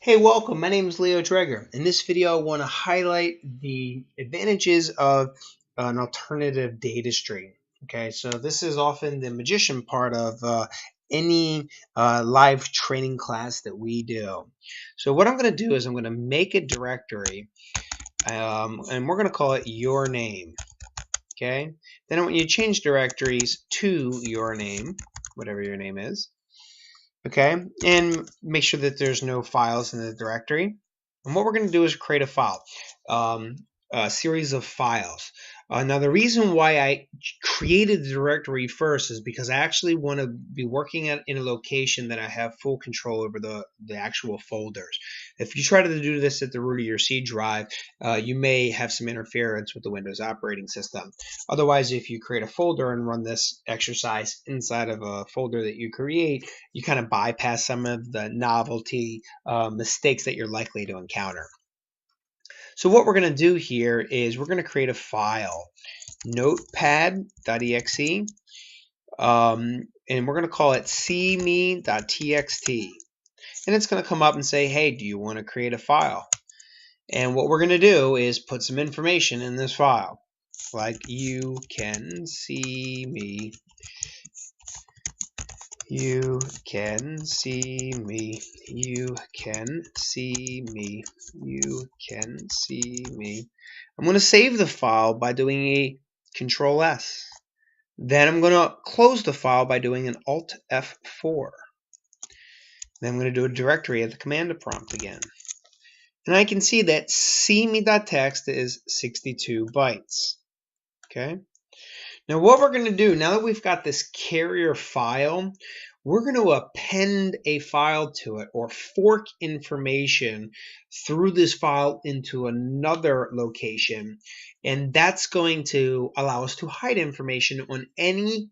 Hey, welcome. My name is Leo Dreger. In this video, I want to highlight the advantages of an alternative data stream. Okay, so this is often the magician part of any live training class that we do. So what I'm going to do is I'm going to make a directory, and we're going to call it your name. Okay, then I want you to change directories to your name, whatever your name is. Okay, and make sure that there's no files in the directory. And what we're going to do is create a file, a series of files. Now, the reason why I created the directory first is because I actually want to be working in a location that I have full control over the actual folders. If you try to do this at the root of your C drive, you may have some interference with the Windows operating system. Otherwise, if you create a folder and run this exercise inside of a folder that you create, you kind of bypass some of the novelty mistakes that you're likely to encounter. So what we're going to do here is we're going to create a file, notepad.exe, and we're going to call it cme.txt. And it's going to come up and say, hey, do you want to create a file? And what we're going to do is put some information in this file, like you can see me. You can see me. You can see me. You can see me. I'm going to save the file by doing a Control S. Then I'm going to close the file by doing an Alt F4. Then I'm going to do a directory at the command prompt again. And I can see that cme.txt is 62 bytes. Okay. Now what we're going to do, now that we've got this carrier file, we're going to append a file to it or fork information through this file into another location. And that's going to allow us to hide information on any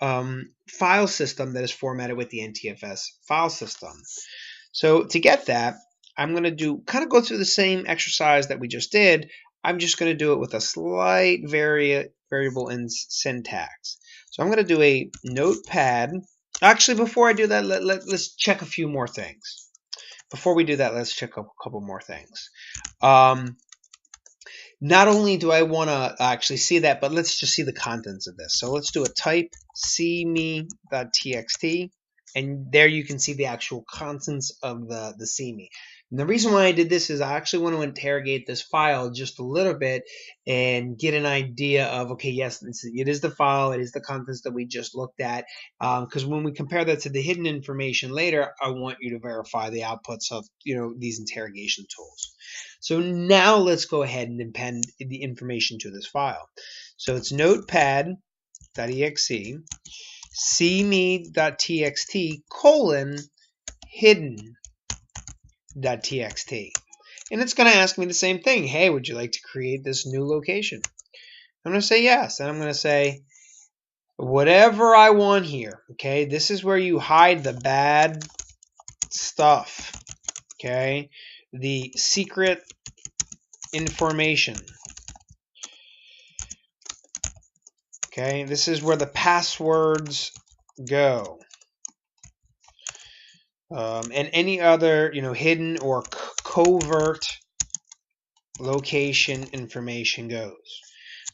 file system that is formatted with the NTFS file system. So to get that, I'm going to kind of go through the same exercise that we just did. I'm just going to do it with a slight variable in syntax. So I'm going to do a notepad. Actually, before I do that, let's check a few more things. Before we do that, let's check a couple more things. Not only do I want to actually see that, but let's just see the contents of this. So let's do a type cme.txt. And there you can see the actual contents of the CME. And the reason why I did this is I actually want to interrogate this file just a little bit and get an idea of, okay, yes, it is the file, it is the contents that we just looked at. Because when we compare that to the hidden information later, I want you to verify the outputs of these interrogation tools. So now let's go ahead and append the information to this file. So it's notepad.exe cme.txt hidden.txt. And it's going to ask me the same thing. Hey, would you like to create this new location? I'm going to say yes. And I'm going to say whatever I want here. Okay, this is where you hide the bad stuff. Okay, the secret information. Okay, this is where the passwords go. And any other, hidden or covert location information goes.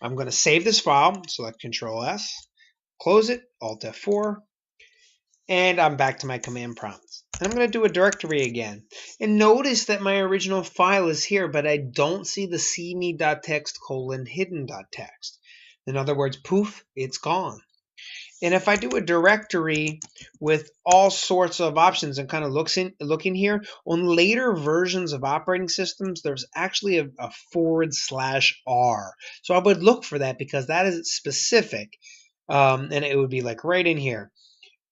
I'm going to save this file, select Control S, close it, Alt F4, and I'm back to my command prompt. And I'm going to do a directory again. And notice that my original file is here, but I don't see the cme.txt hidden.txt. In other words, poof, it's gone. And if I do a directory with all sorts of options and kind of looking here, on later versions of operating systems, there's actually a /R. So I would look for that because that is specific. And it would be like right in here.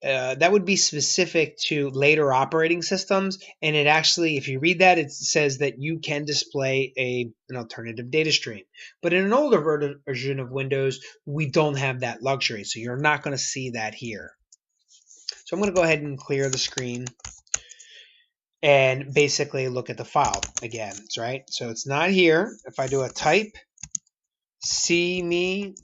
That would be specific to later operating systems, and it actually, if you read that, it says that you can display an alternative data stream. But in an older version of Windows, we don't have that luxury, so you're not going to see that here. So I'm going to go ahead and clear the screen and basically look at the file again, right? So it's not here. If I do a type cme.txt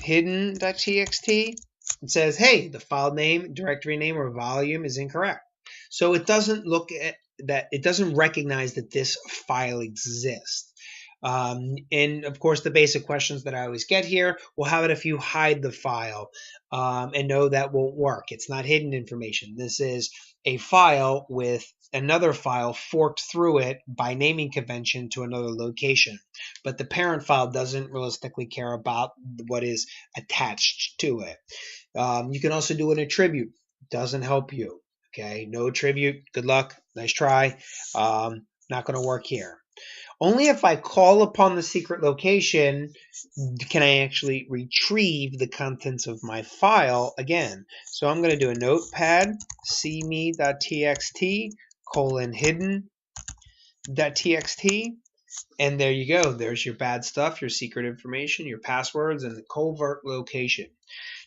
hidden.txt, it says, hey, the file name, directory name, or volume is incorrect. So it doesn't look at that, it doesn't recognize that this file exists. And of course, the basic questions that I always get here, well, how about if you hide the file? And no, that won't work. It's not hidden information. This is a file with another file forked through it by naming convention to another location. But the parent file doesn't realistically care about what is attached to it. You can also do an attribute. Doesn't help you. Okay, no attribute. Good luck. Nice try. Not going to work here. Only if I call upon the secret location can I actually retrieve the contents of my file again. So I'm going to do a notepad, cme.txt, hidden.txt, and there you go. There's your bad stuff, your secret information, your passwords, and the covert location.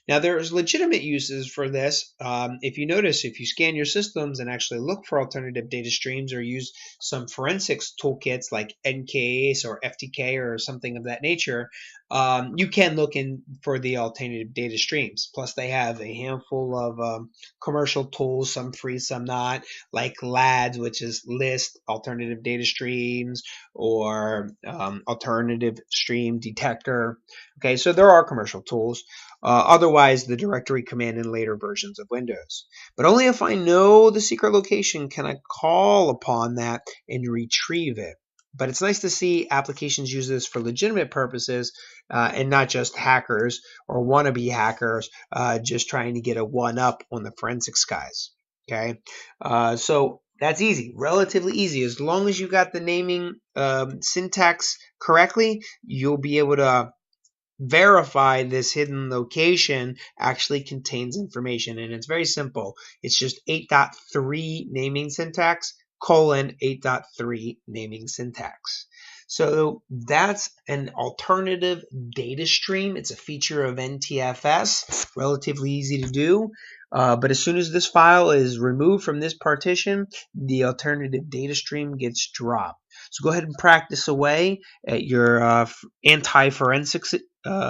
Now, there's legitimate uses for this. If you notice, if you scan your systems and actually look for alternative data streams or use some forensics toolkits like NKACE or FTK or something of that nature, you can look in for the alternative data streams. Plus, they have a handful of commercial tools, some free, some not, like LADS, which is List Alternative Data Streams, or Alternative Stream Detector. Okay, so there are commercial tools. Otherwise, the directory command in later versions of Windows. But only if I know the secret location can I call upon that and retrieve it. But it's nice to see applications use this for legitimate purposes and not just hackers or wannabe hackers just trying to get a one-up on the forensics guys. Okay, so that's easy, relatively easy. As long as you got the naming syntax correctly, you'll be able to verify this hidden location actually contains information, and it's very simple. It's just 8.3 naming syntax colon 8.3 naming syntax. So that's an alternative data stream. It's a feature of NTFS, relatively easy to do. But as soon as this file is removed from this partition, the alternative data stream gets dropped. So go ahead and practice away at your anti-forensics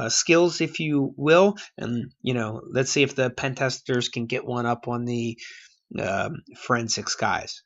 skills, if you will, and let's see if the pen testers can get one up on the forensics guys.